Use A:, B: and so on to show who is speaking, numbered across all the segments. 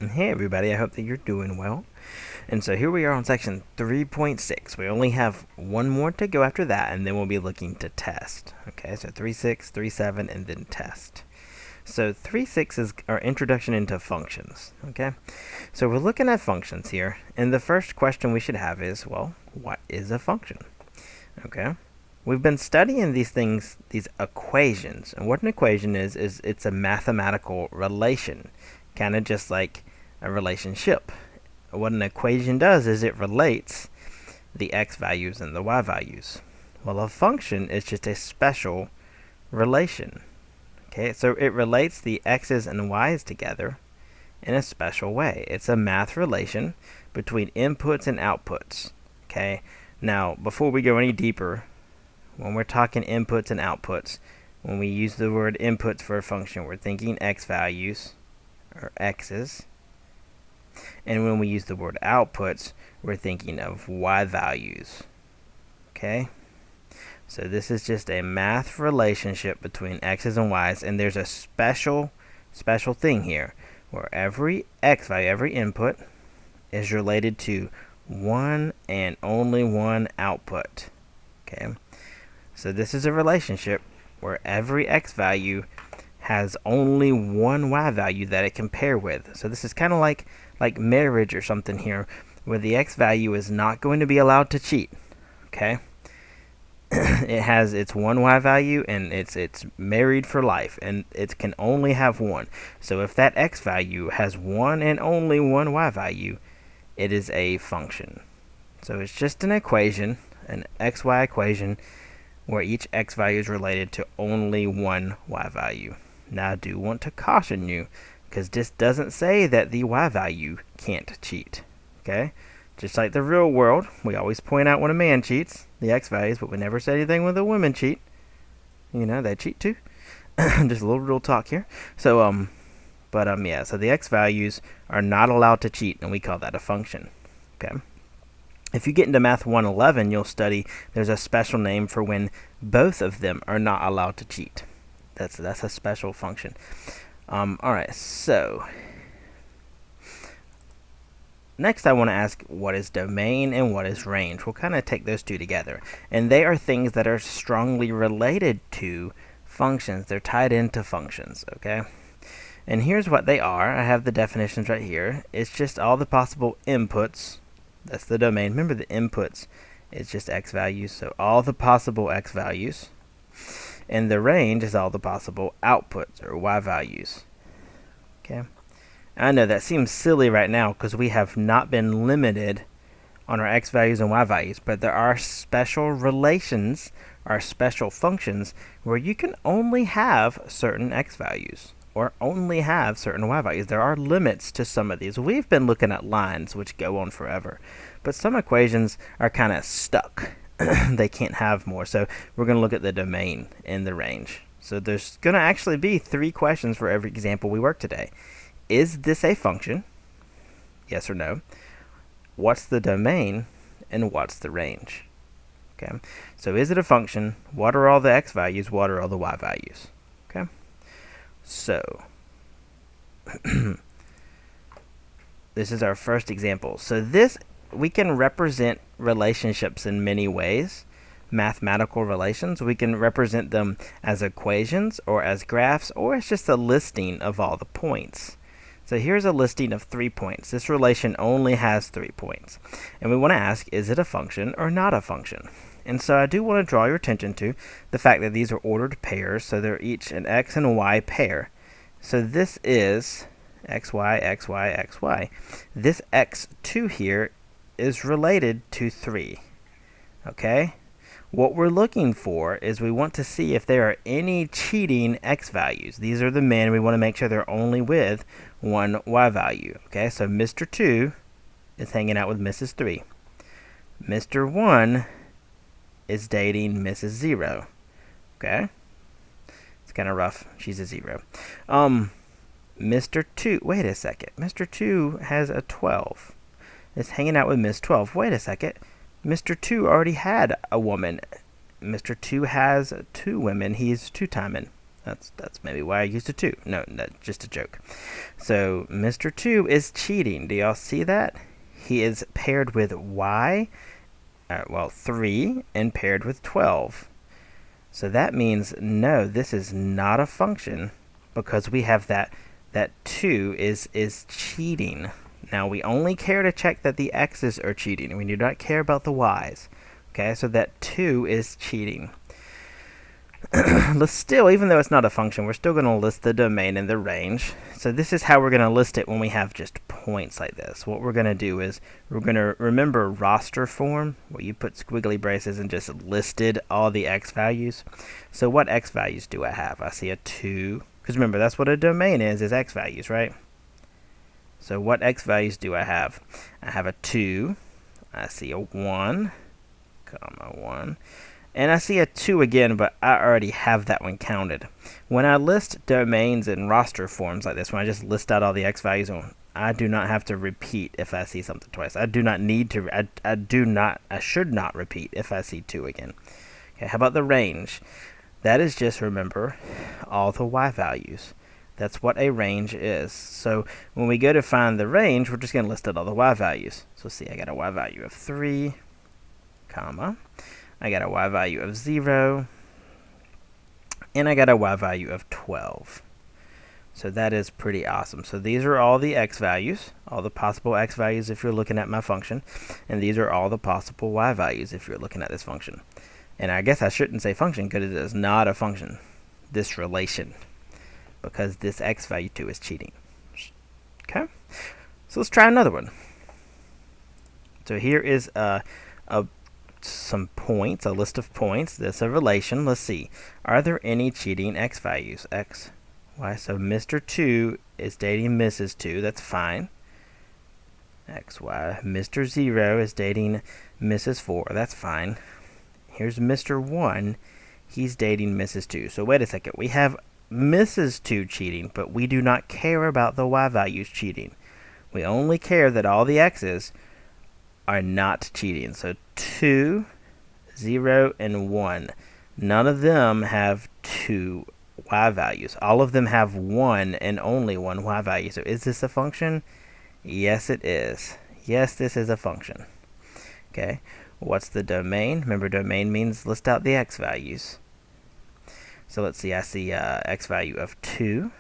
A: Hey everybody, I hope that you're doing well. And so here we are on section 3.6. We only have one more to go after that, and then we'll be looking to test. Okay, so 3.6, 3.7, and then test. So 3.6 is our introduction into functions. Okay, so we're looking at functions here, and the first question we should have is, well, what is a function? Okay, we've been studying these things, these equations, and what an equation is it's a mathematical relation, kind of just like a relationship. What an equation does is it relates the x values and the y values. Well, a function is just a special relation. Okay, so it relates the x's and y's together in a special way. It's a math relation between inputs and outputs. Okay, now before we go any deeper, when we're talking inputs and outputs, when we use the word inputs for a function, we're thinking x values or x's. And when we use the word outputs, we're thinking of y values. Okay? So this is just a math relationship between x's and y's, and there's a special thing here where every x value, every input, is related to one and only one output. Okay? So this is a relationship where every x value has only one y value that it can pair with. So this is kind of like marriage or something here, where the x value is not going to be allowed to cheat. Okay? It has its one y value, and it's married for life, and it can only have one. So if that x value has one and only one y value, it is a function. So it's just an equation, an xy equation, where each x value is related to only one y value. Now I do want to caution you, because this doesn't say that the y value can't cheat. Okay? Just like the real world, we always point out when a man cheats, the x values, but we never say anything when the women cheat. You know, they cheat too. Just a little real talk here. So, yeah, so the x values are not allowed to cheat, and we call that a function. Okay? If you get into Math 111, you'll study there's a special name for when both of them are not allowed to cheat. That's a special function. Alright, so next I want to ask, what is domain and what is range? We'll kind of take those two together. And they are things that are strongly related to functions. They're tied into functions, okay? And here's what they are. I have the definitions right here. It's just all the possible inputs. That's the domain. Remember, the inputs is just x values, so all the possible x values. And the range is all the possible outputs or y values. Okay? I know that seems silly right now because we have not been limited on our x values and y values, but there are special relations, or special functions, where you can only have certain x values or only have certain y values. There are limits to some of these. We've been looking at lines which go on forever, but some equations are kind of stuck. They can't have more. So we're going to look at the domain and the range. So there's going to actually be 3 questions for every example we work today. Is this a function? Yes or no. What's the domain? And what's the range? Okay. So is it a function? What are all the x values? What are all the y values? Okay. So this is our first example. So this, we can represent relationships in many ways. Mathematical relations, we can represent them as equations or as graphs, or it's just a listing of all the points. So here's a listing of 3 points. This relation only has 3 points. And we want to ask, is it a function or not a function? And so I do want to draw your attention to the fact that these are ordered pairs, so they're each an x and a y pair. So this is xy, xy, xy. This x2 here is related to 3. Okay? What we're looking for is we want to see if there are any cheating x values. These are the men. We want to make sure they're only with one y value. Okay, so Mr. 2 is hanging out with Mrs. 3. Mr. 1 is dating Mrs. 0. Okay? It's kind of rough. She's a 0. Mr. 2, wait a second. Mr. 2 has a 12. Is hanging out with Miss 12. Wait a second. Mr. 2 already had a woman. Mr. 2 has 2 women. He's 2-timing. That's maybe why I used a 2. No, that's just a joke. So Mr. 2 is cheating. Do y'all see that? He is paired with y, 3, and paired with 12. So that means, no, this is not a function, because we have that 2 is cheating. Now, we only care to check that the x's are cheating. We do not care about the y's. Okay, so that 2 is cheating. Let's still, even though it's not a function, we're still going to list the domain and the range. So this is how we're going to list it when we have just points like this. What we're going to do is we're going to remember roster form, where you put squiggly braces and just listed all the x values. So what x values do I have? I see a 2, because remember, that's what a domain is x values, right? So what x values do I have? I have a 2, I see a 1, comma 1, and I see a 2 again, but I already have that one counted. When I list domains in roster forms like this, when I just list out all the x values, I do not have to repeat if I see something twice. I do not need to, I should not repeat if I see 2 again. Okay, how about the range? That is just, remember, all the y values. That's what a range is. So when we go to find the range, we're just going to list out all the y values. So see, I got a y value of 3, comma, I got a y value of 0, and I got a y value of 12. So that is pretty awesome. So these are all the x values, all the possible x values if you're looking at my function, and these are all the possible y values if you're looking at this function. And I guess I shouldn't say function, because it is not a function, this relation, because this x value 2 is cheating. Okay, so let's try another one. So here is some points, a list of points. That's a relation. Let's see. Are there any cheating x values? X, y. So Mr. 2 is dating Mrs. 2. That's fine. X, y. Mr. 0 is dating Mrs. 4. That's fine. Here's Mr. 1. He's dating Mrs. 2. So wait a second. We have Mrs. 2 cheating, but we do not care about the y values cheating. We only care that all the x's are not cheating. So 2, 0, and 1. None of them have 2 y values. All of them have 1 and only 1 y value. So is this a function? Yes, it is. Yes, this is a function. Okay. What's the domain? Remember, domain means list out the x values. So let's see. I see x value of 2,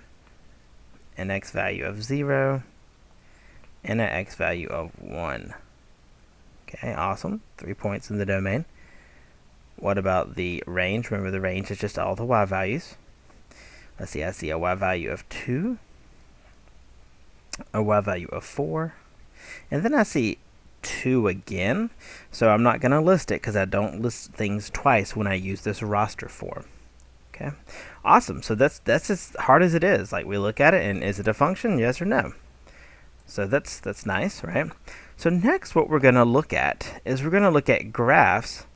A: an x value of 0, and an x value of 1. Okay, awesome. 3 points in the domain. What about the range? Remember, the range is just all the y values. Let's see, I see a y value of 2, a y value of 4, and then I see 2 again. So I'm not going to list it, because I don't list things twice when I use this roster form. Okay, awesome. So that's as hard as it is. Like, we look at it, and is it a function? Yes or no? So that's nice, right? So next, what we're going to look at is we're going to look at graphs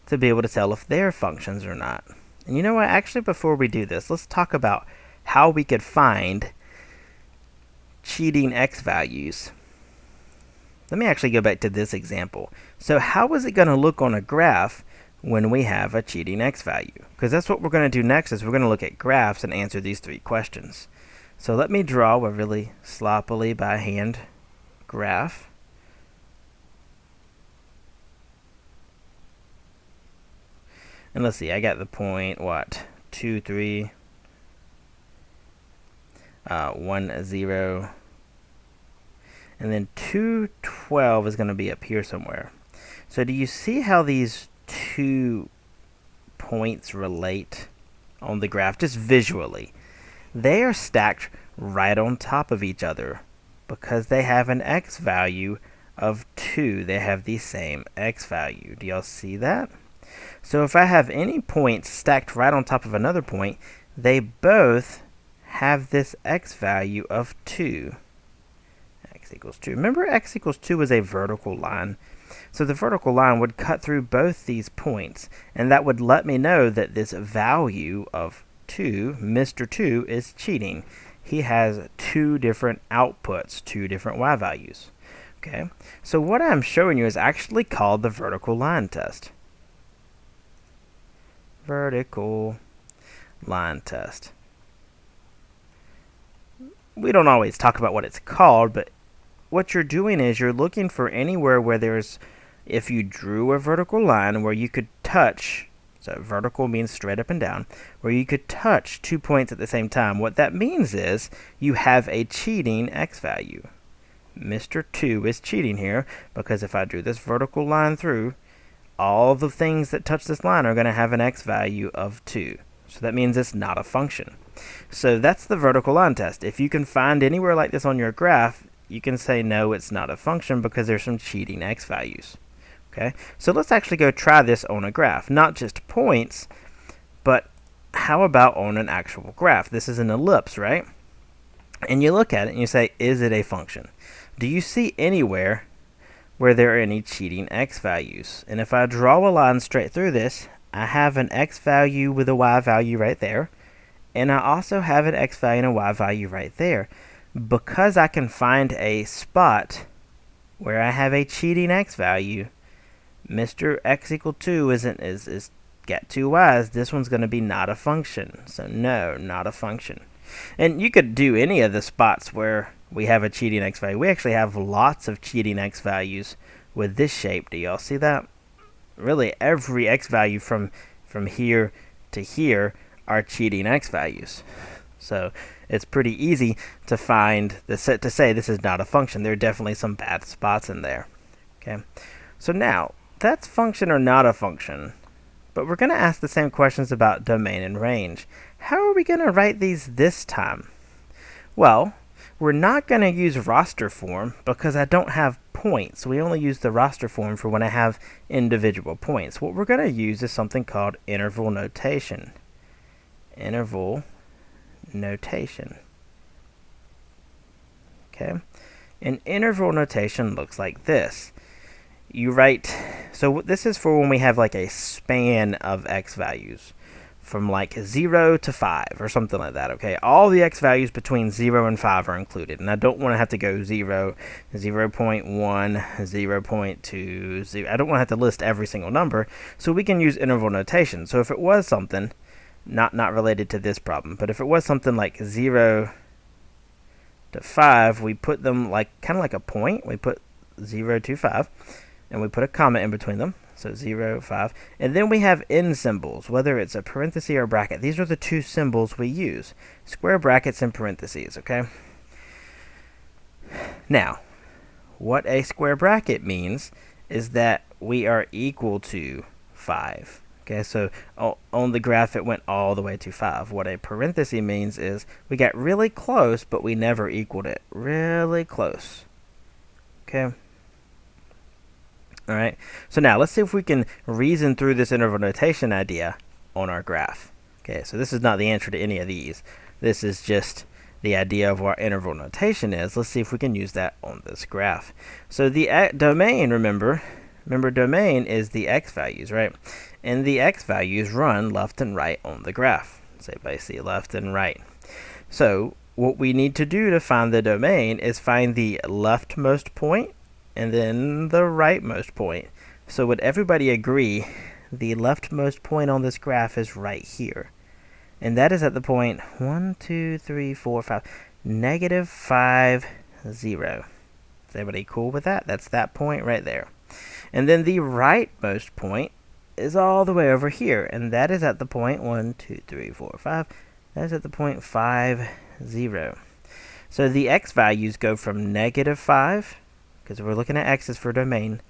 A: to be able to tell if they're functions or not. And you know what? Actually, before we do this, let's talk about how we could find cheating x values. Let me actually go back to this example. So how is it going to look on a graph when we have a cheating x value? Because that's what we're going to do next, is we're going to look at graphs and answer these 3 questions. So let me draw a really sloppily by hand graph. And let's see, I got the point, 2, 3, 1, 0, and then 2, 12 is going to be up here somewhere. So do you see how these 2 points relate on the graph, just visually? They are stacked right on top of each other because they have an x value of 2. They have the same x value. Do y'all see that? So if I have any points stacked right on top of another point, they both have this x value of 2. X equals 2. Remember, x equals 2 is a vertical line. So the vertical line would cut through both these points, and that would let me know that this value of 2, Mr. 2, is cheating. He has 2 different outputs, 2 different y values. Okay, so what I'm showing you is actually called the vertical line test. Vertical line test. We don't always talk about what it's called, but what you're doing is you're looking for anywhere where there's, if you drew a vertical line where you could touch, so vertical means straight up and down, where you could touch 2 points at the same time. What that means is you have a cheating x value. Mr. 2 is cheating here because if I drew this vertical line through, all the things that touch this line are going to have an x value of 2. So that means it's not a function. So that's the vertical line test. If you can find anywhere like this on your graph, you can say no, it's not a function because there's some cheating x values. Okay, so let's actually go try this on a graph. Not just points, but how about on an actual graph? This is an ellipse, right? And you look at it and you say, is it a function? Do you see anywhere where there are any cheating x values? And if I draw a line straight through this, I have an x value with a y value right there. And I also have an x value and a y value right there. Because I can find a spot where I have a cheating x value, Mr. x equal 2 is got 2 y's. This one's going to be not a function. So no, not a function. And you could do any of the spots where we have a cheating x value. We actually have lots of cheating x values with this shape. Do y'all see that? Really, every x value from here to here are cheating x values. So it's pretty easy to find to say this is not a function. There are definitely some bad spots in there. Okay, so now that's function or not a function, but we're going to ask the same questions about domain and range. How are we going to write these this time? Well, we're not going to use roster form because I don't have points. We only use the roster form for when I have individual points. What we're going to use is something called interval notation. Interval notation. Okay, an interval notation looks like this. You write, so this is for when we have like a span of x values from like 0 to 5 or something like that. Okay, all the x values between 0 and 5 are included, and I don't want to have to go 0, 0.1, 0.2, 0. I don't want to have to list every single number, so we can use interval notation. So if it was something not related to this problem, but if it was something like 0 to 5, we put them like kind of like a point. We put 0 to 5, and we put a comma in between them. So 0, 5, and then we have end symbols, whether it's a parenthesis or a bracket. These are the two symbols we use: square brackets and parentheses. Okay. Now, what a square bracket means is that we are equal to 5. Okay, so on the graph it went all the way to 5. What a parenthesis means is we got really close, but we never equaled it. Really close. Okay. All right. So now let's see if we can reason through this interval notation idea on our graph. Okay, so this is not the answer to any of these. This is just the idea of what interval notation is. Let's see if we can use that on this graph. So the domain, remember domain is the x values, right? And the x values run left and right on the graph. So everybody see left and right. So what we need to do to find the domain is find the leftmost point and then the rightmost point. So would everybody agree the leftmost point on this graph is right here? And that is at the point 1, 2, 3, 4, 5, negative 5, 0. Is everybody cool with that? That's that point right there. And then the rightmost point is all the way over here, and that is at the point 1, 2, 3, 4, 5. That is at the point 5, 0. So the x values go from negative 5, because we're looking at x's for domain,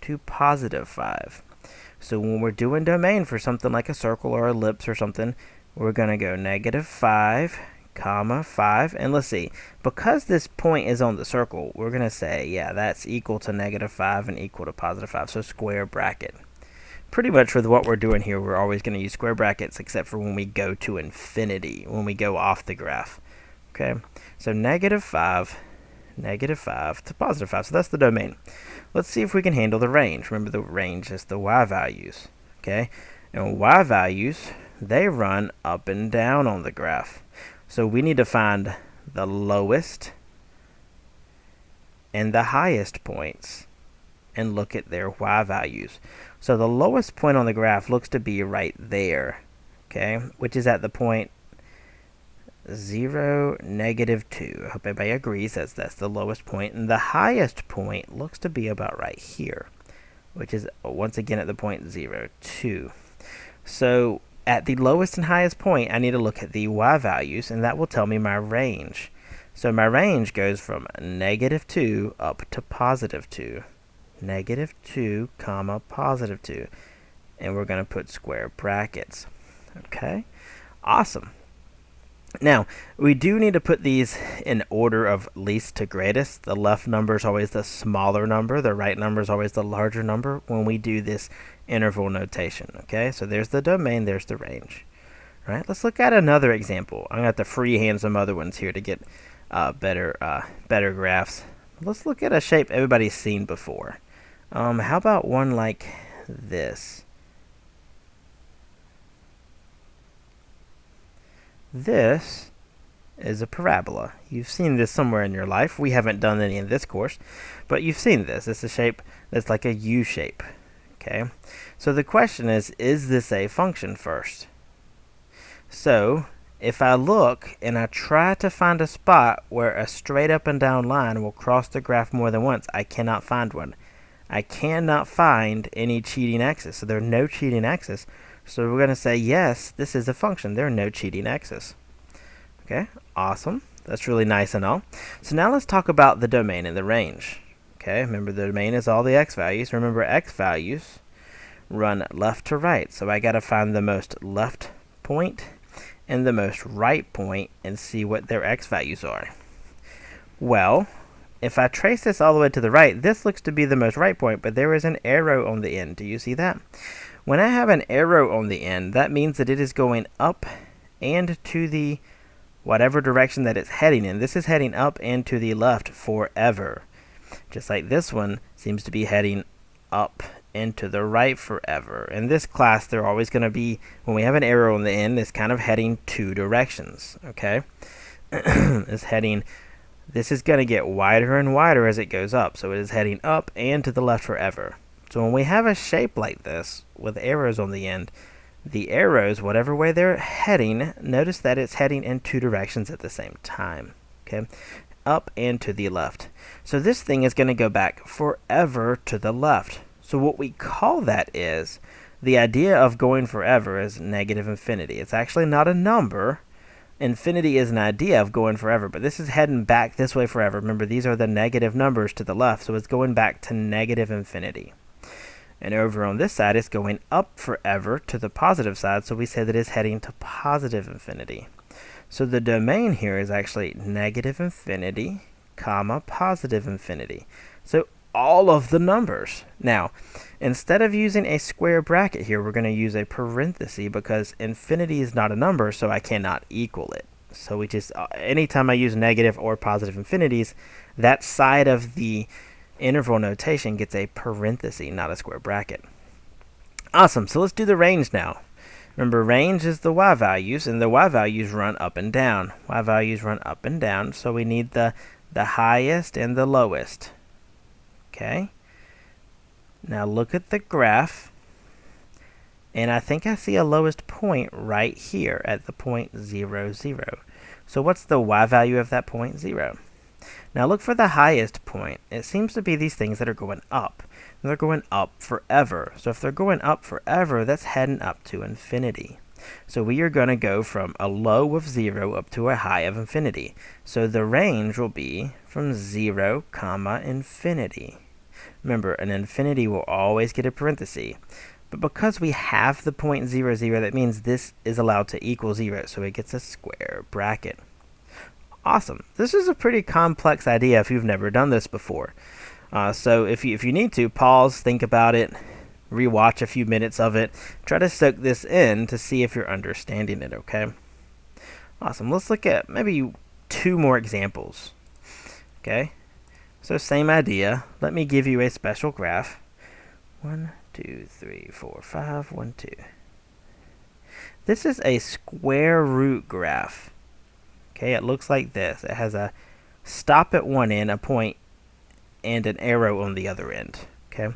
A: to positive 5. So when we're doing domain for something like a circle or ellipse or something, we're going to go negative 5, comma 5. And let's see, because this point is on the circle, we're going to say, yeah, that's equal to negative 5 and equal to positive 5. So square bracket. Pretty much with what we're doing here, we're always going to use square brackets except for when we go to infinity, when we go off the graph. Okay, so negative 5 to positive 5. So that's the domain. Let's see if we can handle the range. Remember, the range is the y values. Okay, and y values, they run up and down on the graph. So we need to find the lowest and the highest points and look at their y values. So the lowest point on the graph looks to be right there. okay, which is at the point 0, -2. I hope everybody agrees that's the lowest point. And the highest point looks to be about right here, which is once again at the point 0, 2. So at the lowest and highest point, I need to look at the y values, and that will tell me my range. So my range goes from -2 up to +2. -2, comma, +2. And we're going to put square brackets. Okay, awesome. Now, we do need to put these in order of least to greatest. The left number is always the smaller number. The right number is always the larger number when we do this interval notation. Okay, so there's the domain, there's the range. All right, let's look at another example. I'm going to have to freehand some other ones here to get better graphs. Let's look at a shape everybody's seen before. How about one like this? This is a parabola. You've seen this somewhere in your life. We haven't done any in this course, but you've seen this. It's a shape that's like a U shape. Okay, so the question is this a function first? So if I look and I try to find a spot where a straight up and down line will cross the graph more than once, I cannot find one. I cannot find any cheating x's. So there are no cheating x's. So we're going to say, yes, this is a function. There are no cheating x's. Okay, awesome. That's really nice and all. So now let's talk about the domain and the range. Okay, remember the domain is all the x values. Remember, x values run left to right. So I got to find the most left point and the most right point and see what their x values are. Well, if I trace this all the way to the right, this looks to be the most right point, but there is an arrow on the end. Do you see that? When I have an arrow on the end, that means that it is going up and to the whatever direction that it's heading in. This is heading up and to the left forever. Just like this one seems to be heading up and to the right forever. In this class, they're always going to be, when we have an arrow on the end, it's kind of heading two directions. Okay? It's heading, this is going to get wider and wider as it goes up. So it is heading up and to the left forever. So when we have a shape like this with arrows on the end, the arrows, whatever way they're heading, notice that it's heading in two directions at the same time. Okay, up and to the left. So this thing is going to go back forever to the left. So what we call that is, the idea of going forever is negative infinity. It's actually not a number. Infinity is an idea of going forever, but this is heading back this way forever. Remember, these are the negative numbers to the left, so it's going back to negative infinity. And over on this side, it's going up forever to the positive side, so we say that it's heading to positive infinity. So the domain here is actually negative infinity, comma, positive infinity. So all of the numbers. Now, instead of using a square bracket here, we're going to use a parenthesis because infinity is not a number, so I cannot equal it. So we just, anytime I use negative or positive infinities, that side of the interval notation gets a parenthesis, not a square bracket. Awesome. So let's do the range now. Remember, range is the y values, and the y values run up and down. Y values run up and down, so we need the highest and the lowest. Okay. Now look at the graph, and I think I see a lowest point right here at the point 0, 0. So what's the y value of that point? 0. Now look for the highest point. It seems to be these things that are going up. And they're going up forever. So if they're going up forever, that's heading up to infinity. So we are going to go from a low of 0 up to a high of infinity. So the range will be from 0, comma, infinity. Remember, an infinity will always get a parenthesis. But because we have the point 0, 0, that means this is allowed to equal 0. So it gets a square bracket. Awesome. This is a pretty complex idea if you've never done this before. So if you need to, pause, think about it, rewatch a few minutes of it, try to soak this in to see if you're understanding it, okay? Awesome. Let's look at maybe 2 more examples. Okay? So same idea. Let me give you a special graph. 1, 2, 3, 4, 5, 1, 2. This is a square root graph. Okay, it looks like this. It has a stop at one end, a point, and an arrow on the other end. Okay.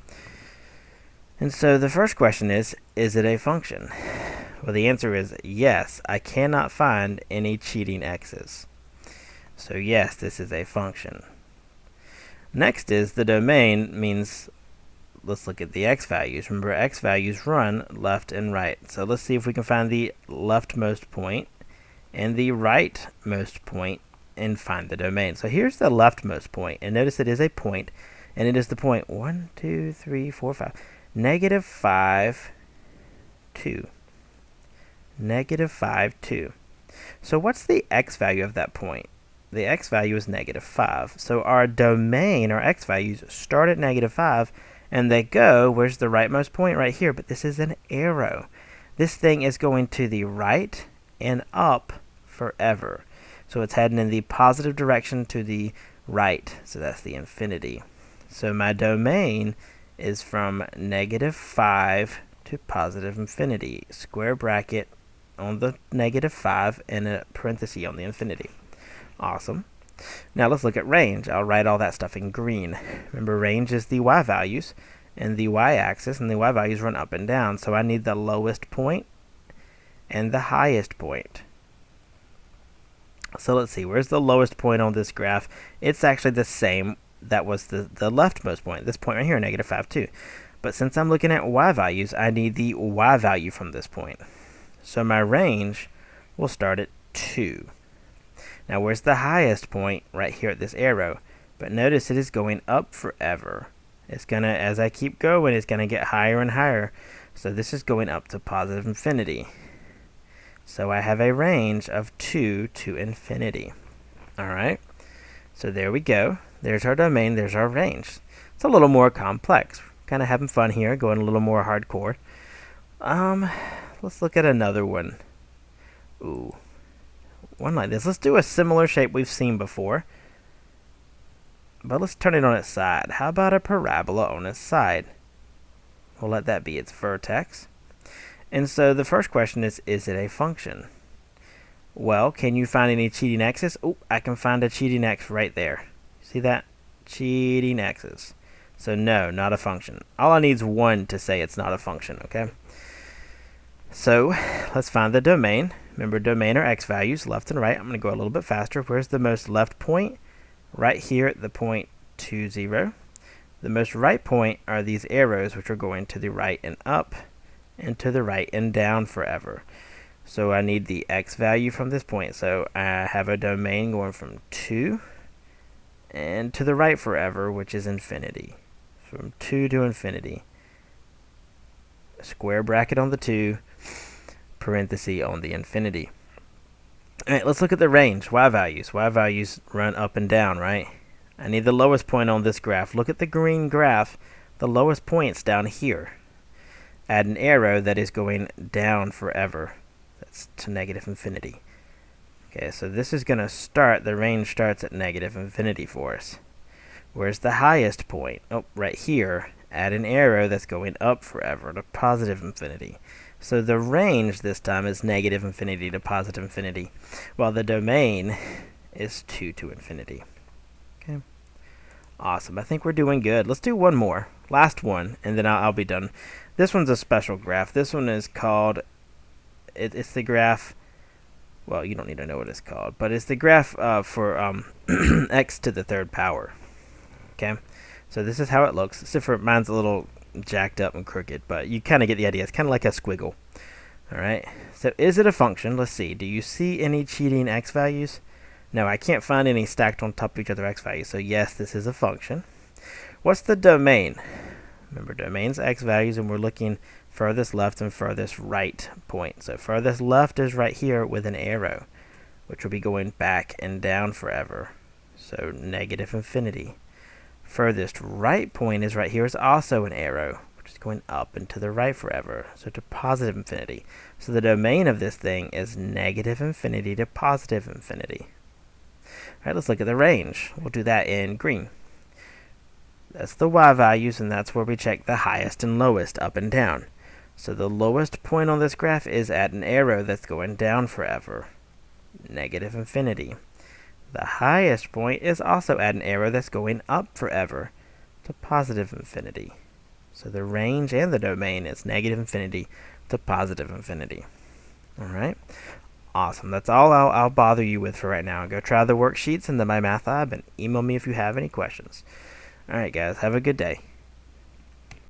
A: And so the first question is it a function? Well, the answer is yes. I cannot find any cheating x's. So yes, this is a function. Next is the domain means, let's look at the x values. Remember, x values run left and right. So let's see if we can find the leftmost point and the rightmost point and find the domain. So here's the leftmost point, and notice it is a point, and it is the point 1, 2, 3, 4, 5, negative 5, 2. Negative 5, 2. So what's the x value of that point? The x value is negative 5. So our domain, our x values, start at negative 5, and they go, where's the rightmost point? Right here, but this is an arrow. This thing is going to the right and up forever. So it's heading in the positive direction to the right. So that's the infinity. So my domain is from negative 5 to positive infinity. Square bracket on the negative 5 and a parenthesis on the infinity. Awesome. Now let's look at range. I'll write all that stuff in green. Remember, range is the y values and the y-axis, and the y values run up and down. So I need the lowest point and the highest point. So let's see, where's the lowest point on this graph? It's actually the same. That was the leftmost point. This point right here, negative 5, 2. But since I'm looking at y values, I need the y value from this point. So my range will start at 2. Now where's the highest point? Right here at this arrow. But notice it is going up forever. It's gonna, as I keep going, it's gonna get higher and higher. So this is going up to positive infinity. So I have a range of 2 to infinity. Alright, so there we go. There's our domain, there's our range. It's a little more complex. Kind of having fun here, going a little more hardcore. Let's look at another one. Ooh, one like this. Let's do a similar shape we've seen before, but let's turn it on its side. How about a parabola on its side? We'll let that be its vertex. And so the first question is it a function? Well, can you find any cheating x's? Oh, I can find a cheating x right there. See that? Cheating x's. So no, not a function. All I need is 1 to say it's not a function, okay? So let's find the domain. Remember, domain are x values, left and right. I'm going to go a little bit faster. Where's the most left point? Right here at the point 2, 0. The most right point are these arrows, which are going to the right and up, and to the right and down forever. So I need the x value from this point. So I have a domain going from 2 and to the right forever, which is infinity. From 2 to infinity. Square bracket on the 2, parenthesis on the infinity. Alright, let's look at the range. Y values. Y values run up and down, right? I need the lowest point on this graph. Look at the green graph. The lowest point's down here. Add an arrow that is going down forever. That's to negative infinity. Okay, so this is going to start, the range starts at negative infinity for us. Where's the highest point? Oh, right here. Add an arrow that's going up forever to positive infinity. So the range this time is negative infinity to positive infinity, while the domain is 2 to infinity. Okay. Awesome. I think we're doing good. Let's do one more. Last one, and then I'll be done. This one's a special graph. This one is called, it's the graph, well, you don't need to know what it's called, but it's the graph for x to the third power. Okay, so this is how it looks. Except for mine's a little jacked up and crooked, but you kind of get the idea. It's kind of like a squiggle. All right, so is it a function? Let's see. Do you see any cheating x values? No, I can't find any stacked on top of each other x values. So yes, this is a function. What's the domain? Remember, domain's x values, and we're looking furthest left and furthest right point. So furthest left is right here with an arrow, which will be going back and down forever. So negative infinity. Furthest right point is right here, is also an arrow, which is going up and to the right forever, so to positive infinity. So the domain of this thing is negative infinity to positive infinity. All right, let's look at the range. We'll do that in green. That's the y values, and that's where we check the highest and lowest, up and down. So the lowest point on this graph is at an arrow that's going down forever, negative infinity. The highest point is also at an arrow that's going up forever to positive infinity. So the range and the domain is negative infinity to positive infinity. All right. Awesome. That's all I'll bother you with for right now. Go try the worksheets in the My Math Lab and email me if you have any questions. All right, guys. Have a good day.